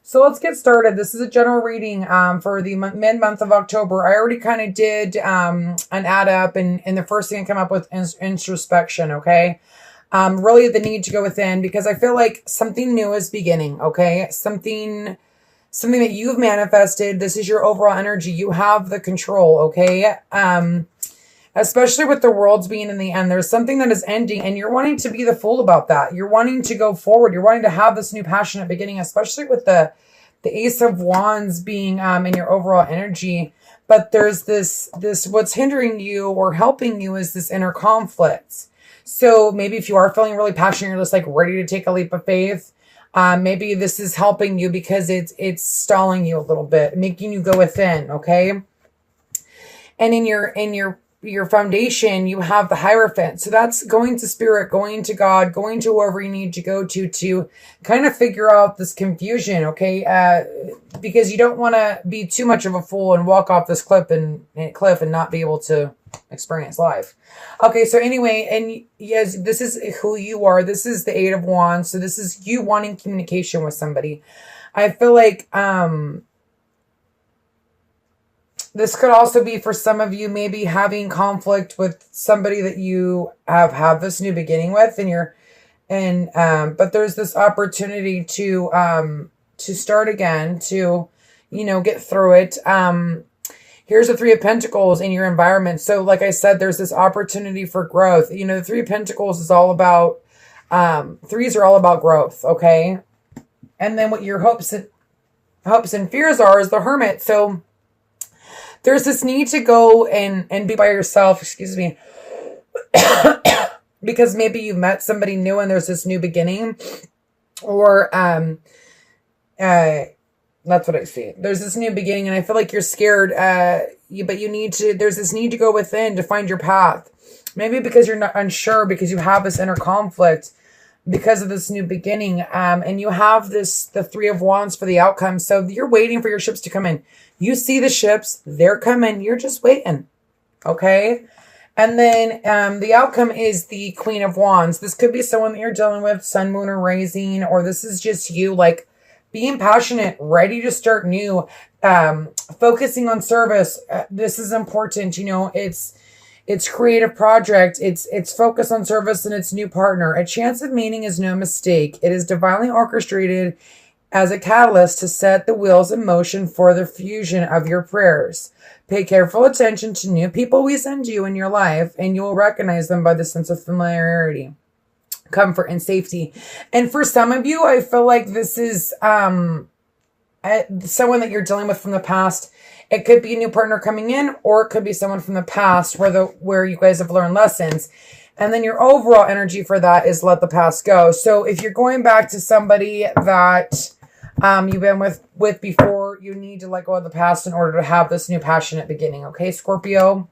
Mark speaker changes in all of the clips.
Speaker 1: So let's get started. This is a general reading for the mid-month of October. I already kind of did an add up, and the first thing I come up with is introspection, okay? Really the need to go within, because I feel like something new is beginning, okay? Something that you've manifested. This is your overall energy. You have the control, okay? Especially with the worlds being in the end, there's something that is ending, and you're wanting to be the fool about that. You're wanting to go forward. You're wanting to have this new passionate beginning, especially with the Ace of Wands being in your overall energy. But there's this what's hindering you or helping you is this inner conflict. So maybe if you are feeling really passionate, you're just like ready to take a leap of faith. Maybe this is helping you because it's stalling you a little bit, making you go within, okay? And in your foundation, you have the Hierophant. So that's going to Spirit, going to God, going to whoever you need to go to kind of figure out this confusion, okay? Because you don't want to be too much of a fool and walk off this cliff and not be able to experience life. Okay, so anyway, and yes, this is who you are. This is the Eight of Wands. So this is you wanting communication with somebody. I feel like this could also be for some of you maybe having conflict with somebody that you have this new beginning with, but there's this opportunity to start again, to get through it. Here's the Three of Pentacles in your environment. So like I said, there's this opportunity for growth. The Three of Pentacles is all about, threes are all about growth, okay? And then what your hopes and fears are is the Hermit. So there's this need to go and be by yourself, excuse me, because maybe you met somebody new and there's this new beginning, or that's what I see. There's this new beginning, and I feel like you're scared, but there's this need to go within to find your path. Maybe because you're not unsure, because you have this inner conflict because of this new beginning. And you have the Three of Wands for the outcome. So you're waiting for your ships to come in. You see the ships, they're coming. You're just waiting. Okay. And then the outcome is the Queen of Wands. This could be someone that you're dealing with, sun, moon, or rising, or this is just you, like, being passionate, ready to start new, focusing on service. This is important. It's creative project. It's focus on service and its new partner. A chance of meeting is no mistake. It is divinely orchestrated as a catalyst to set the wheels in motion for the fusion of your prayers. Pay careful attention to new people we send you in your life, and you will recognize them by the sense of familiarity, comfort, and safety. And for some of you, I feel like this is someone that you're dealing with from the past. It could be a new partner coming in, or it could be someone from the past where you guys have learned lessons. And then your overall energy for that is let the past go. So if you're going back to somebody that you've been with before, you need to let go of the past in order to have this new passionate beginning. Okay, Scorpio?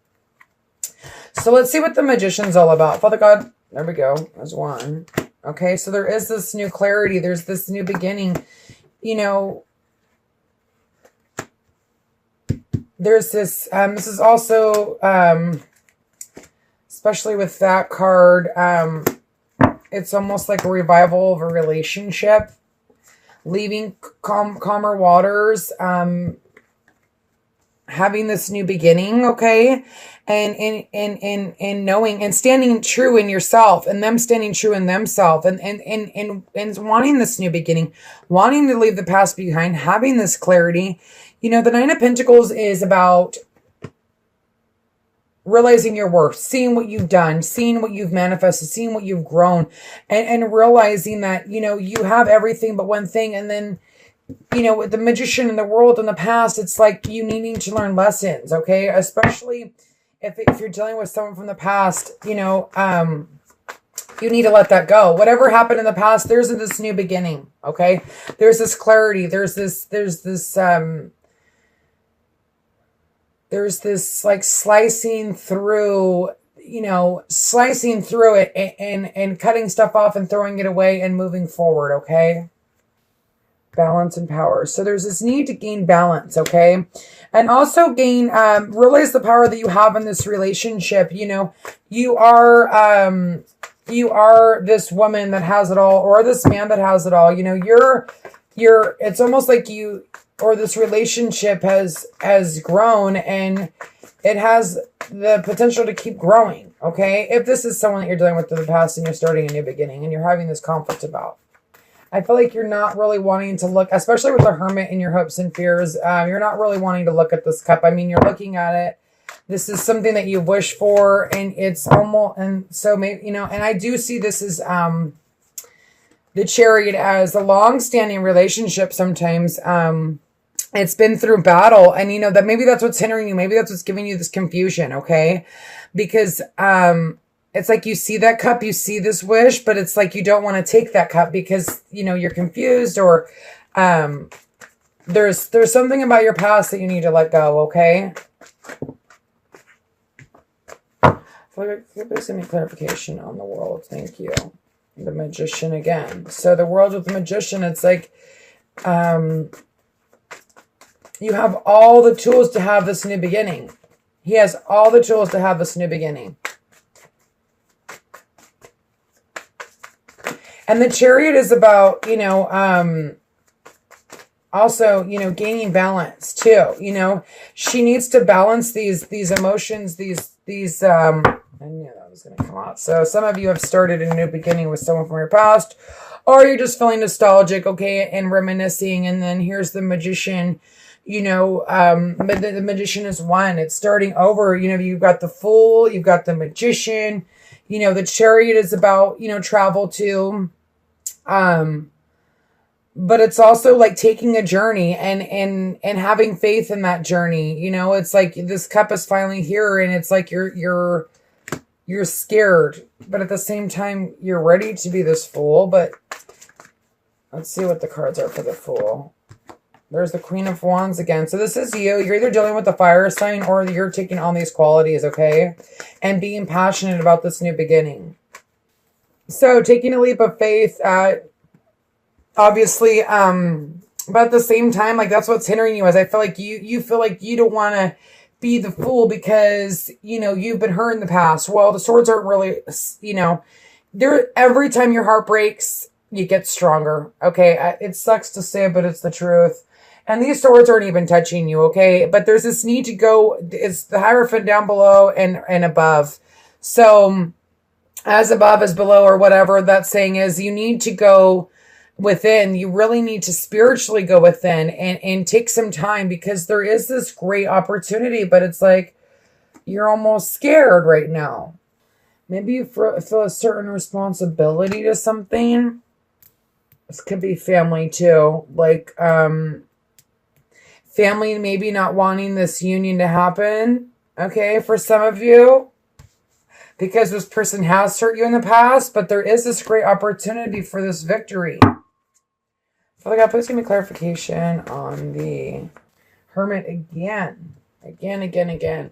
Speaker 1: So let's see what the Magician's all about. Father God, there we go. There's one. Okay, so there is this new clarity. There's this new beginning. There's this, this is also, especially with that card, it's almost like a revival of a relationship, leaving calmer waters, having this new beginning, okay? And knowing and standing true in yourself, and them standing true in themselves, and wanting this new beginning, wanting to leave the past behind, having this clarity. The Nine of Pentacles is about realizing your worth, seeing what you've done, seeing what you've manifested, seeing what you've grown, and realizing that, you have everything but one thing. And then, with the Magician in the world in the past, it's like you needing to learn lessons, okay? Especially if you're dealing with someone from the past, you need to let that go. Whatever happened in the past, there's this new beginning, okay? There's this clarity. There's this like slicing through it and cutting stuff off and throwing it away and moving forward, okay? Balance and power. So there's this need to gain balance, okay? And also realize the power that you have in this relationship. You are this woman that has it all, or this man that has it all. it's almost like you, or this relationship has grown, and it has the potential to keep growing. Okay. If this is someone that you're dealing with in the past and you're starting a new beginning and you're having this conflict about, I feel like you're not really wanting to look, especially with the Hermit and your hopes and fears. You're not really wanting to look at this cup. I mean, you're looking at it. This is something that you wish for, and it's almost, and so maybe, and I do see this as, the Chariot as a long-standing relationship. Sometimes, it's been through battle, and that maybe that's what's hindering you. Maybe that's what's giving you this confusion. Okay. Because, it's like you see that cup, you see this wish, but it's like you don't want to take that cup because, you're confused, or there's something about your past that you need to let go, okay? Please give me clarification on the world. Thank you. The Magician again. So the world with the Magician, it's like you have all the tools to have this new beginning. He has all the tools to have this new beginning. And the Chariot is about, also, gaining balance too. She needs to balance these emotions, these, I knew that was going to come out. So some of you have started a new beginning with someone from your past, or you're just feeling nostalgic, okay, and reminiscing. And then here's the Magician, but the Magician is one. It's starting over. You've got the Fool, you've got the Magician, the Chariot is about, travel too. But it's also like taking a journey and having faith in that journey. It's like this cup is finally here, and it's like you're scared, but at the same time you're ready to be this Fool. But let's see what the cards are for the Fool. There's the Queen of Wands again. So this is you. You're either dealing with the fire sign, or you're taking on these qualities, okay? And being passionate about this new beginning. So taking a leap of faith, obviously, but at the same time, like that's what's hindering you. Is I feel like you feel like you don't want to be the Fool because, you've been hurt in the past. Well, the swords aren't really, every time your heart breaks, you get stronger. Okay. It sucks to say, but it's the truth. And these swords aren't even touching you. Okay. But there's this need to go, it's the Hierophant down below and above. So as above as below, or whatever that saying is, you need to go within. You really need to spiritually go within and take some time, because there is this great opportunity, but it's like you're almost scared right now. Maybe you feel a certain responsibility to something. This could be family too. Like family maybe not wanting this union to happen. Okay, for some of you. Because this person has hurt you in the past, but there is this great opportunity for this victory. Father God, please give me clarification on the Hermit again. Again.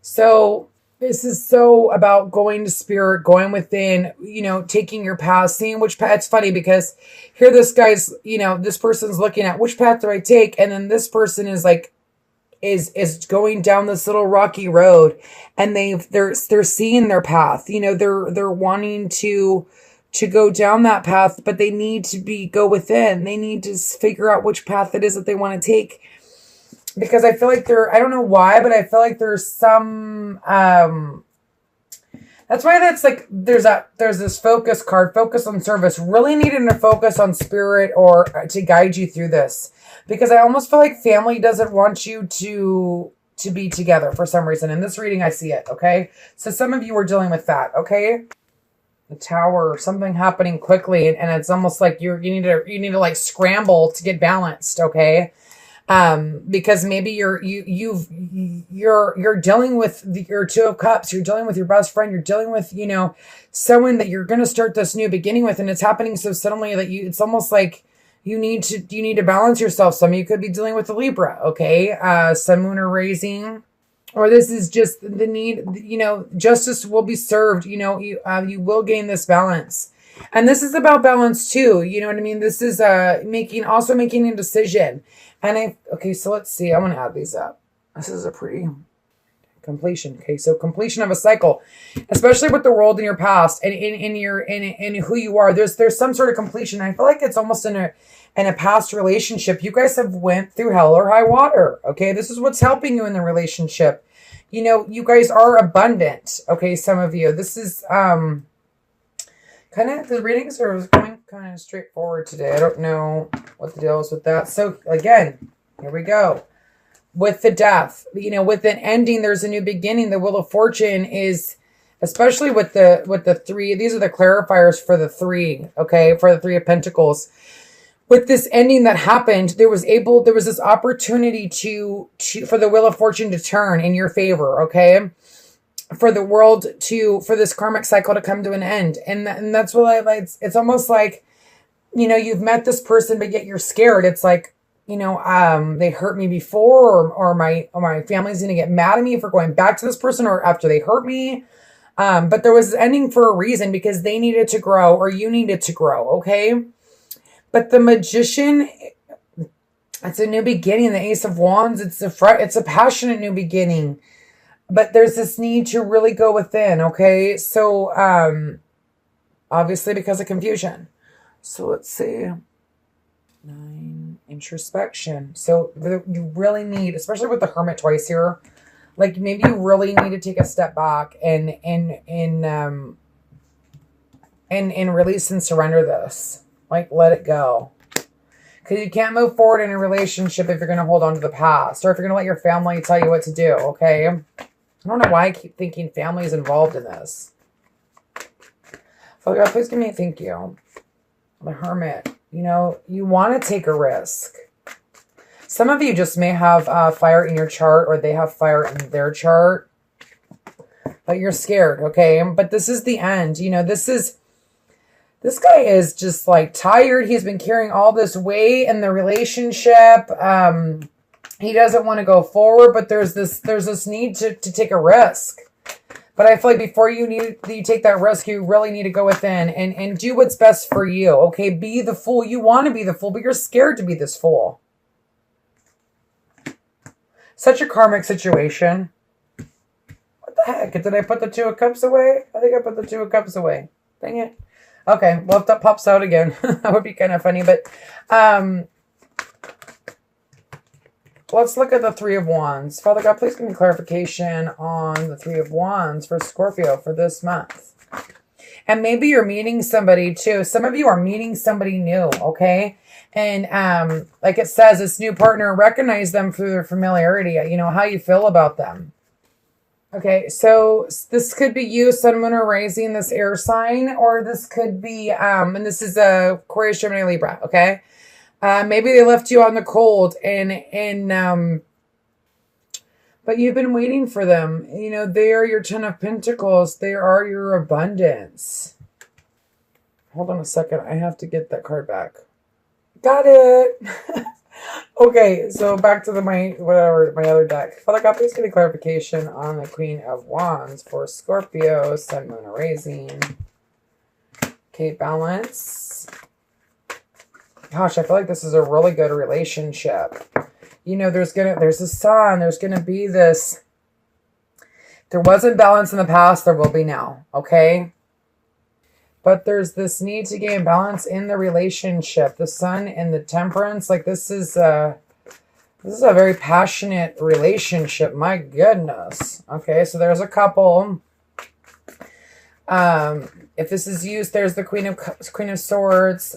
Speaker 1: So this is so about going to spirit, going within, taking your path, seeing which path. It's funny because here this guy's, this person's looking at which path do I take? And then this person is like, is going down this little rocky road, and they're seeing their path. They're wanting to go down that path, but they need to go within. They need to figure out which path it is that they want to take. Because I feel like I don't know why, but I feel like there's some, that's why that's like, there's this focus card, focus on service, really needing to focus on spirit or to guide you through this. Because I almost feel like family doesn't want you to be together for some reason. In this reading, I see it, okay? So some of you are dealing with that, okay? The Tower, something happening quickly, and it's almost like you need to like scramble to get balanced, okay? Because maybe you're dealing with your Two of Cups, you're dealing with your best friend, you're dealing with, someone that you're going to start this new beginning with, and it's happening so suddenly that it's almost like you need to balance yourself. Some of you could be dealing with the Libra, okay? Sun, Moon, or rising, or this is just the need, justice will be served, you will gain this balance. And this is about balance too, you know what I mean? This is making a decision. And okay, so let's see. I'm going to add these up. This is a pretty Completion. Okay, so completion of a cycle, especially with the world in your past and in who you are. There's some sort of completion. I feel like it's almost in a past relationship. You guys have went through hell or high water. Okay, this is what's helping you in the relationship. You know, you guys are abundant. Okay, some of you. This is kind of, the readings are going kind of straightforward today. I don't know what the deal is with that. So again, here we go. With the death, you know, with an ending, there's a new beginning. The Wheel of Fortune is, especially with the three, these are the clarifiers for the three, okay, for the Three of Pentacles. With this ending that happened, there was this opportunity for the Wheel of Fortune to turn in your favor, okay? For the world for this karmic cycle to come to an end. And that's what it's almost like, you know, you've met this person, but yet you're scared. It's like, you know, they hurt me before, or my family's going to get mad at me for going back to this person, or after they hurt me. But there was an ending for a reason, because they needed to grow, or you needed to grow. Okay. But the Magician, it's a new beginning. The Ace of Wands, it's a passionate new beginning, but there's this need to really go within. Okay. So, obviously because of confusion. So let's see. 9, introspection. So you really need, especially with the Hermit twice here, like maybe you really need to take a step back and release and surrender this. Like, let it go. Because you can't move forward in a relationship if you're going to hold on to the past, or if you're going to let your family tell you what to do. Okay. I don't know why I keep thinking family is involved in this. Father God, please give me a thank you. The Hermit. You know, you want to take a risk. Some of you just may have fire in your chart, or they have fire in their chart, but you're scared, okay? But this is the end. You know, this guy is just like tired. He's been carrying all this weight in the relationship. He doesn't want to go forward, but there's this need to take a risk. But I feel like before you take that risk, you really need to go within and do what's best for you. Okay, be the fool. You want to be the fool, but you're scared to be this fool. Such a karmic situation. What the heck? Did I put the Two of Cups away? I think I put the Two of Cups away. Dang it. Okay, well, if that pops out again, that would be kind of funny. But let's look at the Three of Wands. Father God, please give me clarification on the Three of Wands for Scorpio for this month. And maybe you're meeting somebody too. Some of you are meeting somebody new, okay? And like it says, this new partner, recognize them through their familiarity, you know, how you feel about them. Okay, so this could be you, Sun, Moon, or Rising, this air sign, or this could be, and this is Aquarius, Gemini, Libra, okay? Maybe they left you on the cold but you've been waiting for them. You know, they are your Ten of Pentacles. They are your abundance. Hold on a second. I have to get that card back. Got it. Okay, so back to my other deck. Father God, please give me clarification on the Queen of Wands for Scorpio, Sun, Moon, or Rising. Okay, balance. Gosh, I feel like this is a really good relationship. You know, there's a sun, there's gonna be this. There wasn't balance in the past, there will be now, okay? But there's this need to gain balance in the relationship. The Sun and the Temperance, like this is a very passionate relationship. My goodness. Okay, so there's a couple. If this is used, there's the Queen of Swords.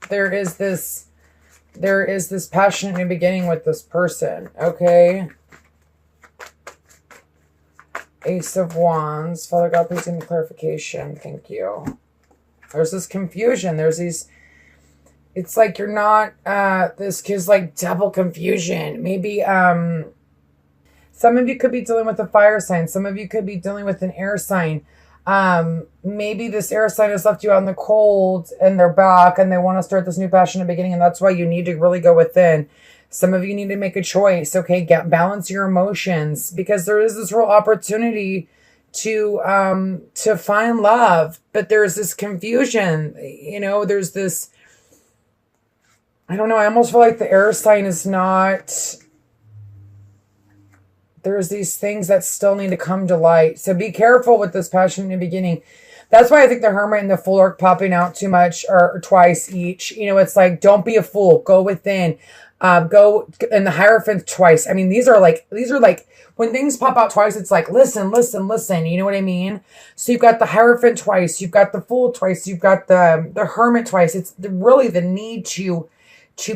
Speaker 1: There is this passionate new beginning with this person, okay? Ace of Wands. Father God, please give me clarification. Thank you. There's this confusion. There's these, it's like you're not, this gives like double confusion. Maybe, some of you could be dealing with a fire sign. Some of you could be dealing with an air sign. Maybe this air sign has left you out in the cold and they're back and they want to start this new passionate beginning, and that's why you need to really go within. Some of you need to make a choice, okay? Balance your emotions, because there is this real opportunity to find love, but there's this confusion, you know, there's this, I don't know, I almost feel like the air sign is not, there's these things that still need to come to light. So be careful with this passion in the beginning. That's why I think the Hermit and the Fool are popping out too much, or twice each. You know, it's like, don't be a fool. Go within. Go, and the Hierophant twice. I mean, these are like, when things pop out twice, it's like, listen. You know what I mean? So you've got the Hierophant twice. You've got the Fool twice. You've got the Hermit twice. It's really the need to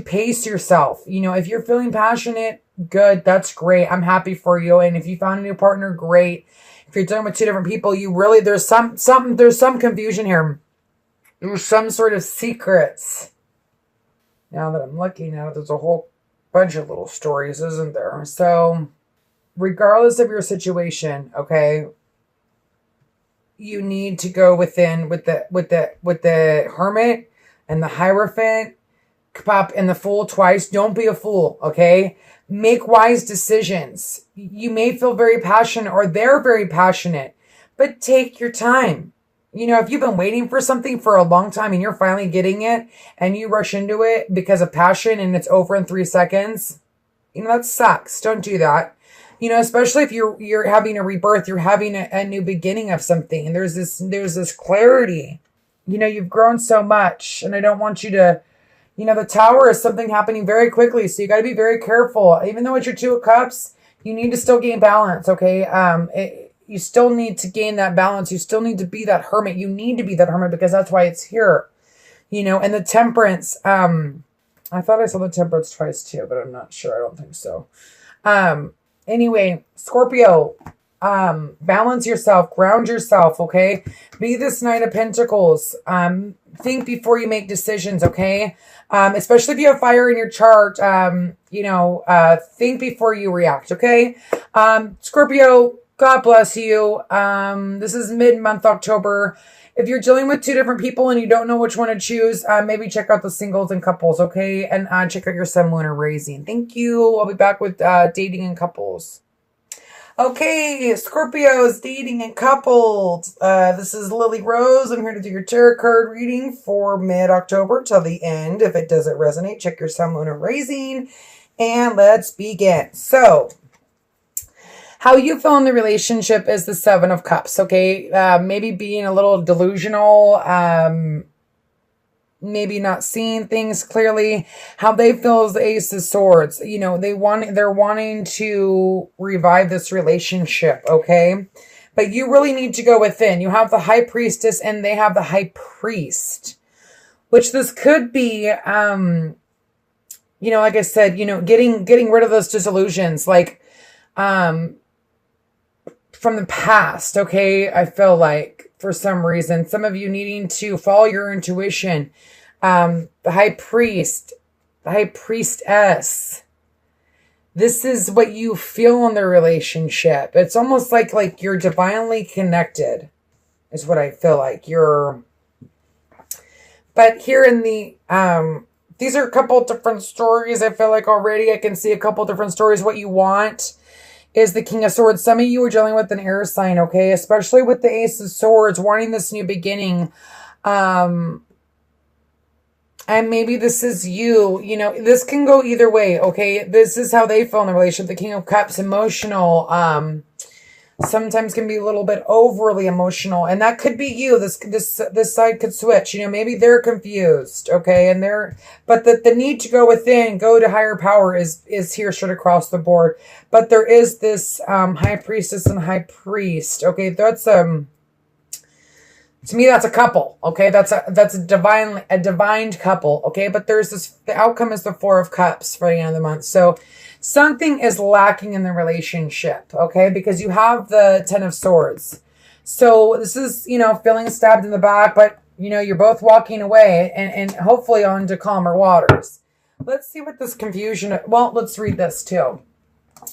Speaker 1: pace yourself. You know, if you're feeling passionate, good. That's great. I'm happy for you. And if you found a new partner, great. If you're dealing with two different people, you really, there's some confusion here. There's some sort of secrets. Now that I'm looking at it, there's a whole bunch of little stories, isn't there? So regardless of your situation, okay, you need to go within with the Hermit and the Hierophant, pop, and the Fool twice. Don't be a fool, okay? Make wise decisions. You may feel very passionate, or they're very passionate, but take your time. You know, if you've been waiting for something for a long time and you're finally getting it and you rush into it because of passion and it's over in 3 seconds, you know, that sucks. Don't do that. You know, especially if you're having a rebirth, you're having a new beginning of something, and there's this clarity. You know, you've grown so much, and I don't want you to, you know, the Tower is something happening very quickly, so you got to be very careful. Even though it's your Two of Cups, you need to still gain balance, okay? You still need to gain that balance. You still need to be that Hermit. You need to be that Hermit because that's why it's here, you know. And the Temperance, I thought I saw the Temperance twice too, but I'm not sure. I don't think so. Anyway, Scorpio, balance yourself, ground yourself, okay? Be this Knight of Pentacles. Think before you make decisions, okay? Especially if you have fire in your chart, you know, think before you react, okay? Scorpio, God bless you. This is mid-month October. If you're dealing with two different people and you don't know which one to choose, maybe check out the singles and couples, okay? And check out your sun, lunar, rising. Thank you. I'll be back with dating and couples. Okay, Scorpios, dating and couples. This is Lily Rose. I'm here to do your tarot card reading for mid-October till the end. If it doesn't resonate, check your sun, lunar, rising. And let's begin. So, how you feel in the relationship is the Seven of Cups, okay? Maybe being a little delusional, maybe not seeing things clearly. How they feel is the Ace of Swords. You know, they're wanting to revive this relationship, okay? But you really need to go within. You have the High Priestess and they have the High Priest, which this could be, you know, like I said, you know, getting rid of those disillusions, like, from the past, okay? I feel like for some reason, some of you needing to follow your intuition. The High Priest, the High Priestess. This is what you feel in the relationship. It's almost like you're divinely connected, is what I feel like. But here in the, these are a couple different stories. I feel like already I can see a couple different stories. What you want is the King of Swords. Some of you are dealing with an air sign, okay? Especially with the Ace of Swords, wanting this new beginning. And maybe this is you. You know, this can go either way, okay? This is how they feel in the relationship. The King of Cups, emotional. Sometimes can be a little bit overly emotional. And that could be you. This side could switch. You know, maybe they're confused, okay? But the need to go within, go to higher power is here straight across the board. But there is this High Priestess and High Priest, okay? That's to me, that's a couple, okay? That's a divine couple, okay? But there's this, the outcome is the Four of Cups for the end of the month. So something is lacking in the relationship, okay? Because you have the Ten of Swords. So this is, you know, feeling stabbed in the back, but, you know, you're both walking away and hopefully on to calmer waters. Let's see what this confusion, well, let's read this too.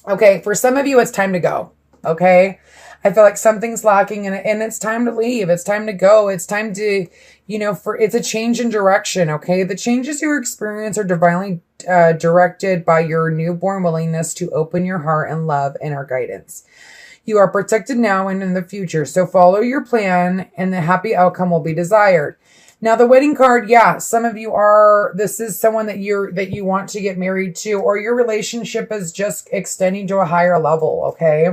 Speaker 1: Okay, for some of you, it's time to go, okay? I feel like something's lacking and it's time to leave. It's time to go. It's time to, you know, it's a change in direction, okay? The changes you experience are divinely directed by your newborn willingness to open your heart and love and our guidance. You are protected now and in the future, so follow your plan and the happy outcome will be desired. Now the wedding card, yeah, some of you are, this is someone that you want to get married to, or your relationship is just extending to a higher level, okay?